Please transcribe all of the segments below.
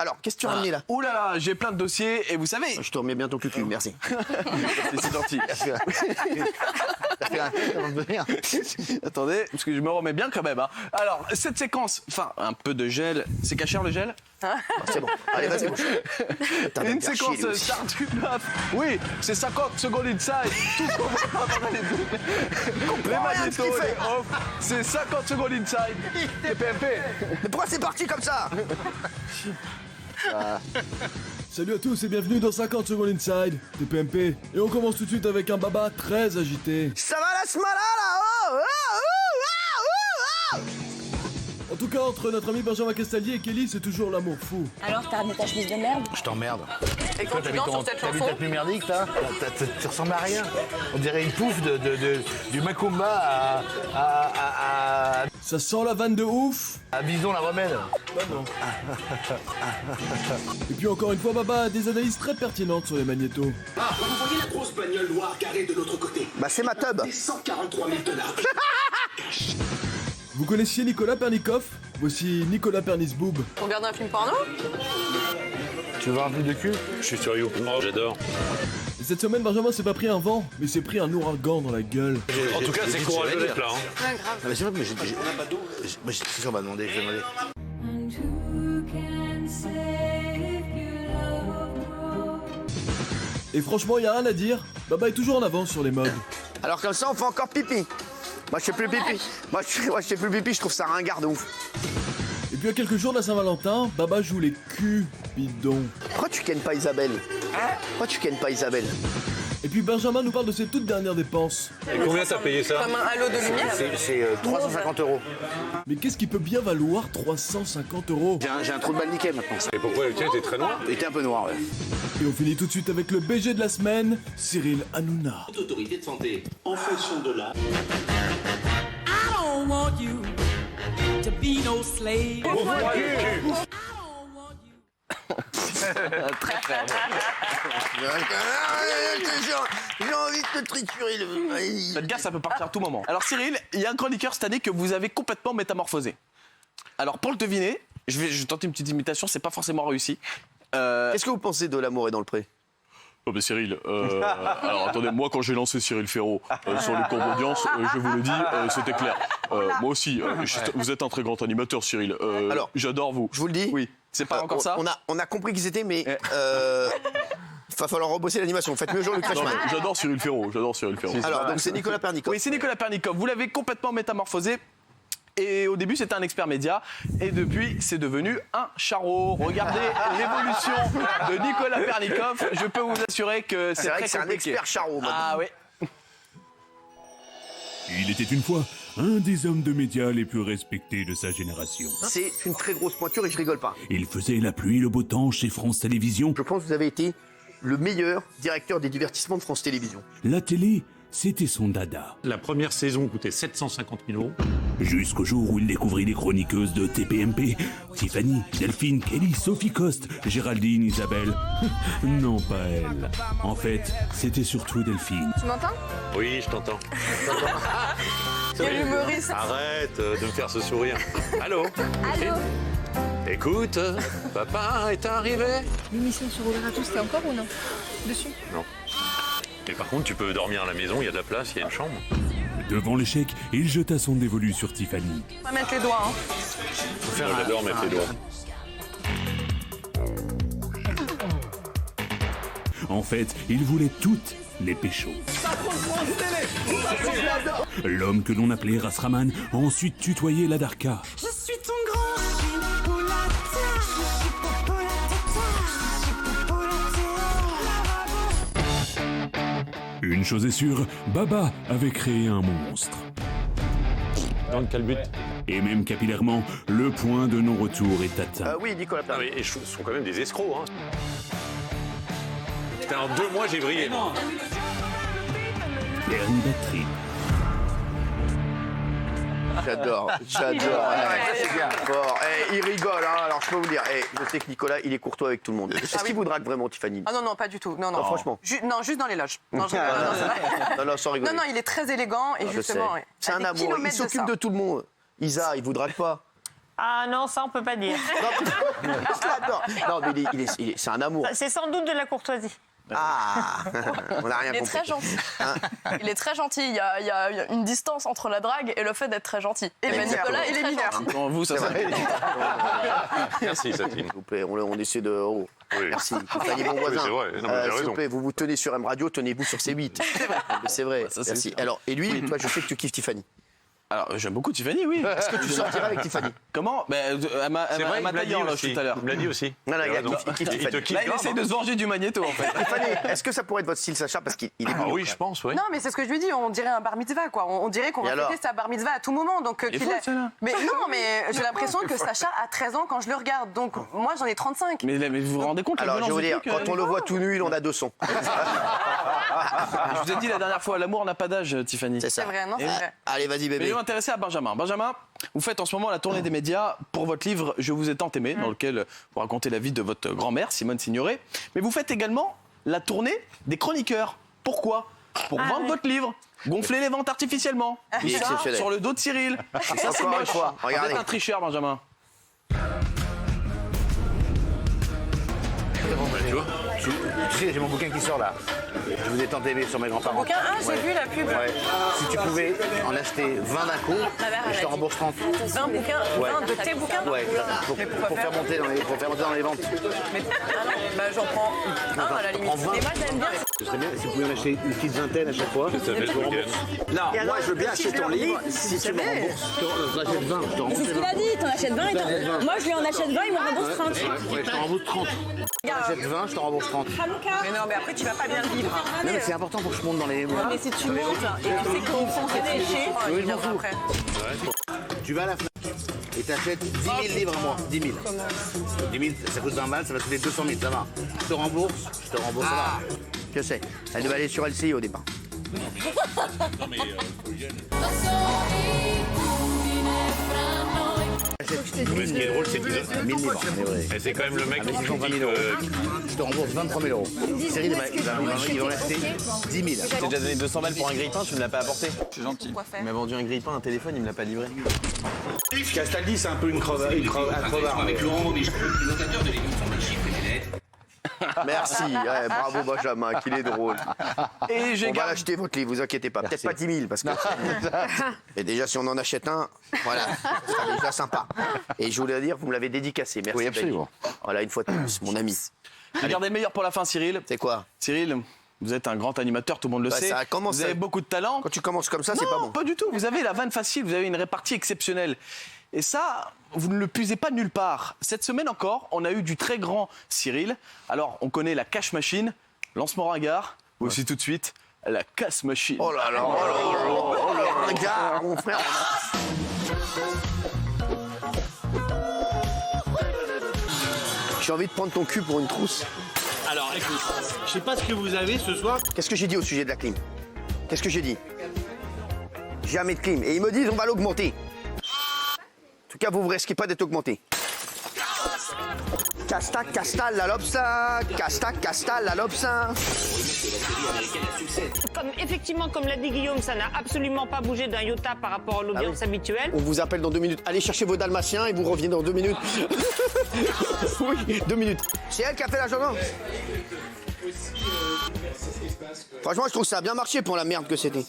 Alors, qu'est-ce que tu as ramené là? Ouh là là, j'ai plein de dossiers et vous savez... Je te remets bien ton cul, merci. C'est gentil. T'as fait un test avant de venir. Attendez, parce que je me remets bien quand même. Hein. Alors, cette séquence, enfin, un peu de gel. C'est cachère le gel? C'est bon. Allez, vas-y, bouge. Une séquence Star du Bluff. Oui, c'est 50 secondes inside. Tout ce qu'on voit pendant les magnétos, les off. C'est 50 secondes inside. TPMP. Mais pourquoi c'est parti comme ça? Salut à tous et bienvenue dans 50 secondes inside, TPMP. Et on commence tout de suite avec un baba très agité. Ça va la smala là? En tout cas, entre notre ami Benjamin Castaldi et Kelly, c'est toujours l'amour fou. Alors, t'as ramené ta chemise de merde? Je t'emmerde. Et quand tu danses sur cette chanson? T'habites à merdique là. Tu ressembles à rien. On dirait une pouffe du Macumba à Ça sent la vanne de ouf. Bison la remède. Bah non. Et puis encore une fois, Baba a des analyses très pertinentes sur les magnétos. Ah, vous voyez la grosse bagnole noire garée de l'autre côté? Bah c'est ma tub. Et 143 000 $. Vous connaissiez Nicolas Pernikov? Voici Nicolas Pernisboob. On regarde un film porno? Tu veux voir un film de cul? Je suis sur YouPorn, j'adore. Et cette semaine, Benjamin s'est pas pris un vent, mais s'est pris un ouragan dans la gueule. En tout cas, c'est courageux d'être là. Hein. Ouais, grave. Ah, mais c'est vrai que moi, c'est ça, on va demander. Je vais demander. And who can save your love? Et franchement, y a rien à dire. Baba est toujours en avance sur les modes. Alors comme ça, on fait encore pipi. Moi, je fais plus pipi. Moi, je fais plus pipi, je trouve ça ringard de ouf. Et puis à quelques jours de la Saint-Valentin, Baba joue les Cupidons. Pourquoi tu kennes pas Isabelle? Pourquoi tu kennes pas Isabelle? Et puis Benjamin nous parle de ses toutes dernières dépenses. Et combien t'as payé ça? Comme un halo de lumière? C'est 350 €. Mais qu'est-ce qui peut bien valoir 350 €? J'ai un trou de balle niqué maintenant. Et pourquoi le tien était très noir? Il était un peu noir, ouais. Et on finit tout de suite avec le BG de la semaine, Cyril Hanouna. Autorité de santé, en fonction de l'âge. I don't want you to be no slave. J'ai envie de te triturer le... Faites gaffe, ça peut partir à tout moment. Alors Cyril, il y a un chroniqueur cette année que vous avez complètement métamorphosé. Alors pour le deviner, je vais tenter une petite imitation, c'est pas forcément réussi. Qu'est-ce que vous pensez de L'amour est dans le pré? Oh mais Cyril, alors attendez, moi quand j'ai lancé Cyril Ferraud sur les courbes d'audience, je vous le dis, c'était clair. Moi aussi, vous êtes un très grand animateur Cyril, Alors, j'adore vous. Je vous le dis. Oui, c'est pas encore ça. On a compris qu'ils étaient, mais va falloir rebosser l'animation. Faites mieux Jean-Luc Non, Reichmann. mais j'adore Cyril Ferraud, j'adore Cyril Ferraud. Alors, donc c'est Nicolas Pernikov. Oui, c'est Nicolas Pernikov, vous l'avez complètement métamorphosé. Et au début, c'était un expert média. Et depuis, c'est devenu un charreau. Regardez l'évolution de Nicolas Pernikov. Je peux vous assurer que c'est vrai très que c'est un compliqué. expert charreau, maintenant. Ah oui. Il était une fois un des hommes de médias les plus respectés de sa génération. C'est une très grosse pointure et je rigole pas. Il faisait la pluie et le beau temps chez France Télévisions. Je pense que vous avez été le meilleur directeur des divertissements de France Télévisions. La télé, c'était son dada. La première saison coûtait 750 000 €. Jusqu'au jour où il découvrit les chroniqueuses de TPMP. Tiffany, Delphine, Kelly, Sophie Coste, Géraldine, Isabelle. Non, pas elle. En fait, c'était surtout Delphine. Tu m'entends? Oui, je t'entends. Quel humoriste! Arrête de me faire ce sourire. Allô? Allô? Écoute, papa est arrivé. L'émission sur Ouvert à tous, t'es encore ou non? Dessus? Non. Mais par contre, tu peux dormir à la maison, il y a de la place, il y a une chambre. Devant l'échec, il jeta son dévolu sur Tiffany. On va mettre les doigts, hein. J'adore mettre les doigts. En fait, il voulait toutes les péchos. L'homme que l'on appelait Rasraman a ensuite tutoyé la Darka. Je suis ton grand manipulateur. Une chose est sûre, Baba avait créé un monstre. Dans quel but? Et même capillairement, le point de non-retour est atteint. Oui, Nicolas Ah Pernikov. oui, et ce sont quand même des escrocs. Hein. Putain, en 2 mois, j'ai brillé. Dernier batterie. J'adore. Ouais, c'est bien. Fort. Il rigole, hein. Alors je peux vous dire, je sais que Nicolas, il est courtois avec tout le monde. Est-ce qu'il vous drague vraiment, Tiffany? Ah non, non, pas du tout. Non, non. Non, franchement. Non, juste dans les loges. Non, c'est vrai. Non, sans rigoler. Non, non, il est très élégant et Je justement, sais. ouais. C'est À un des amour, il kilomètres de s'occupe ça. de tout le monde. Isa, il vous drague pas. Ah non, ça on peut pas dire. Non, mais c'est un amour. C'est sans doute de la courtoisie. Ah, on n'a rien Il est compris. très gentil. Il est très gentil. Il y a une distance entre la drague et le fait d'être très gentil. Et ben Nicolas, il est mineur. Bon, vous, ça s'appelle. Merci, Satine. S'il vous plaît, on essaie de... Oh. Oui. Merci. Fanny, bon voisin. c'est vrai. Non, mais j'ai S'il raison. vous plaît, vous vous tenez sur M Radio, tenez-vous sur C8. C'est vrai. Ça, c'est Merci. sûr. Alors, et lui, toi, je sais que tu kiffes Tiffany. Alors, j'aime beaucoup Tiffany, oui. Est-ce que tu sortiras avec Tiffany? Comment? Elle m'a C'est vrai, il me l'a taillé dit en loge aussi. tout à l'heure. Il me l'a dit aussi. Non, non, Il a raison. il kiffe Il te Tiffany. kiffe Là, il grave, essaie hein. de se venger du magnéto, en fait. Tiffany, est-ce que ça pourrait être votre style, Sacha? Parce qu'il est Ah mignon, oui, quand je pense, oui. Non, mais c'est ce que je lui dis, on dirait un bar mitzvah, quoi. On dirait qu'on Et va alors fêter sa bar mitzvah à tout moment. Donc, Elle est folle, celle-là. Mais non, mais j'ai l'impression que Sacha a 13 ans quand je le regarde. Donc, moi, j'en ai 35. Mais vous vous rendez compte, la Alors, je violence vais vous du dire, truc, quand on le voit tout nu, il en a 200. Je vous ai dit la dernière fois, l'amour n'a pas d'âge, Tiffany. C'est ça. C'est vrai, non, c'est vrai. Allez, vas-y, Mais bébé. nous intéresser à Benjamin. Benjamin, vous faites en ce moment la tournée des médias pour votre livre Je vous ai tant aimé, dans lequel vous racontez la vie de votre grand-mère, Simone Signoret. Mais vous faites également la tournée des chroniqueurs. Pourquoi? Pour vendre votre livre, gonfler les ventes artificiellement. Il est Tout ça exceptionnel. sur le dos de Cyril. Et ça, c'est Encore une moche. fois, Vous regardez. êtes un tricheur, Benjamin. Tu vois, tu sais, j'ai mon bouquin qui sort là. Je vous ai tant aimé sur mes grands-parents. Bouquin, j'ai vu la pub. Ouais. Si tu pouvais en acheter 20 d'un coup, et je te rembourse 30. 20 bouquins, Ouais. 20 de tes bouquins. Ouais, pour faire monter dans les ventes. Mais bah, j'en prends un à la limite. Prends 20. Et moi, j'aime bien. Ce serait bien si vous pouviez en acheter une petite vingtaine à chaque fois. Ça fait le week-end. Non, moi, je veux bien acheter ton livre si tu me rembourses. Je t'achète 20, je te rembourse C'est ce qu'il a dit, t'en achètes 20 et moi je lui en achète 20, il me rembourse 30. Ouais, je t'en rembourse 30. Je t'achète 20, je t'en rembourse 30. Mais non, mais après, tu vas pas bien le vivre. Non, mais c'est important pour que je monte dans les. Mais si tu montes et tu sais qu'on fond c'est triché, Oui, je il m'en viendra fous. après. Tu vas à la FNAC et t'achètes 10 000 livres à moi. 10 000. 10 000, ça coûte 20 balles, ça va coûter 200 000, ça va. Je te rembourse, ça va. Je sais. Elle devait aller sur LCI au départ. Mais ce qui est drôle, c'est que 1000 livres, mais ouais. et c'est quand même le mec Mais qui si je vends 20 000 euros, je te rembourse 23 000 euros. Cyril, il va en acheter 10 000. J'ai déjà donné 200 balles pour un grille-pain, tu me l'as pas apporté. C'est gentil. Il m'a vendu un grille-pain, un téléphone, il me l'a pas livré. Castaldi, c'est un peu un crevard. Avec Laurent, mais je suis le notateur de l'émission des chiffres et des lettres. Merci. Ouais, bravo, Benjamin, qu'il est drôle. Et j'ai On va gardé. l'acheter, votre livre, vous inquiétez pas. Peut-être pas 10 000, parce que... Et déjà, si on en achète un, voilà, ce sera déjà sympa. Et je voulais dire, vous me l'avez dédicacé. Merci, Oui, absolument. Dani. Voilà, une fois de plus, mon ami. J'ai gardé le meilleur pour la fin, Cyril. C'est quoi? Cyril, vous êtes un grand animateur, tout le monde le Bah, sait. ça commence Vous avez à- beaucoup de talent. Quand tu commences comme ça, c'est pas bon. Pas du tout. Vous avez la vanne facile, vous avez une répartie exceptionnelle. Et ça, vous ne le puisez pas nulle part. Cette semaine encore, on a eu du très grand Cyril. Alors, on connaît la cash machine, lancement ringard, aussi tout de suite, la casse machine. Oh là là, oh là là, oh le ringard, mon frère. J'ai envie de prendre ton cul pour une trousse. Alors, écoute, je sais pas ce que vous avez ce soir. Qu'est-ce que j'ai dit au sujet de la clim? Qu'est-ce que j'ai dit? Jamais de clim. Et ils me disent on va l'augmenter. En tout cas, vous ne risquez pas d'être augmenté. Casta, casta, la lobsa. Casta, casta, la lobsa. Effectivement, comme l'a dit Guillaume, ça n'a absolument pas bougé d'un iota par rapport à l'audience habituelle. On vous appelle dans 2 minutes. Allez chercher vos dalmatiens et vous revenez dans 2 minutes. Oui, 2 minutes. C'est elle qui a fait la journée. Franchement, je trouve que ça a bien marché pour la merde que c'était.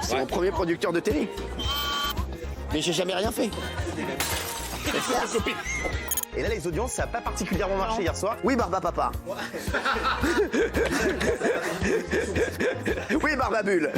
C'est mon premier producteur de télé. Mais j'ai jamais rien fait. Et là, les audiences, ça n'a pas particulièrement marché hier soir. Oui, Barba Papa. Oui, Barbabule.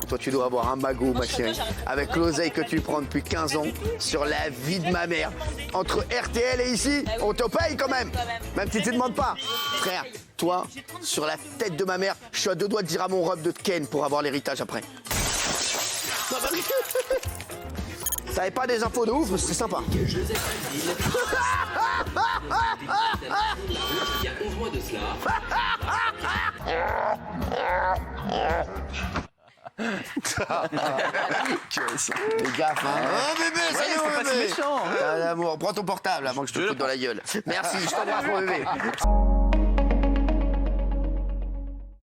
Toi, tu dois avoir un magot, ma chérie, avec l'oseille que tu prends depuis 15 ans sur la vie de ma mère. Entre RTL et ici, on te paye quand même. Même si tu ne demandes pas. Frère, toi, sur la tête de ma mère, je suis à 2 doigts de dire à mon robe de Ken pour avoir l'héritage après. Ça n'avait pas des infos de ouf, mais c'était sympa. Il y a 11 mois de cela. Les gars, oh bébé, ça y est, c'est pas si bébé. méchant. T'as un amour. Prends ton portable avant que je te foute dans la gueule. Merci, je t'embrasse mon bébé.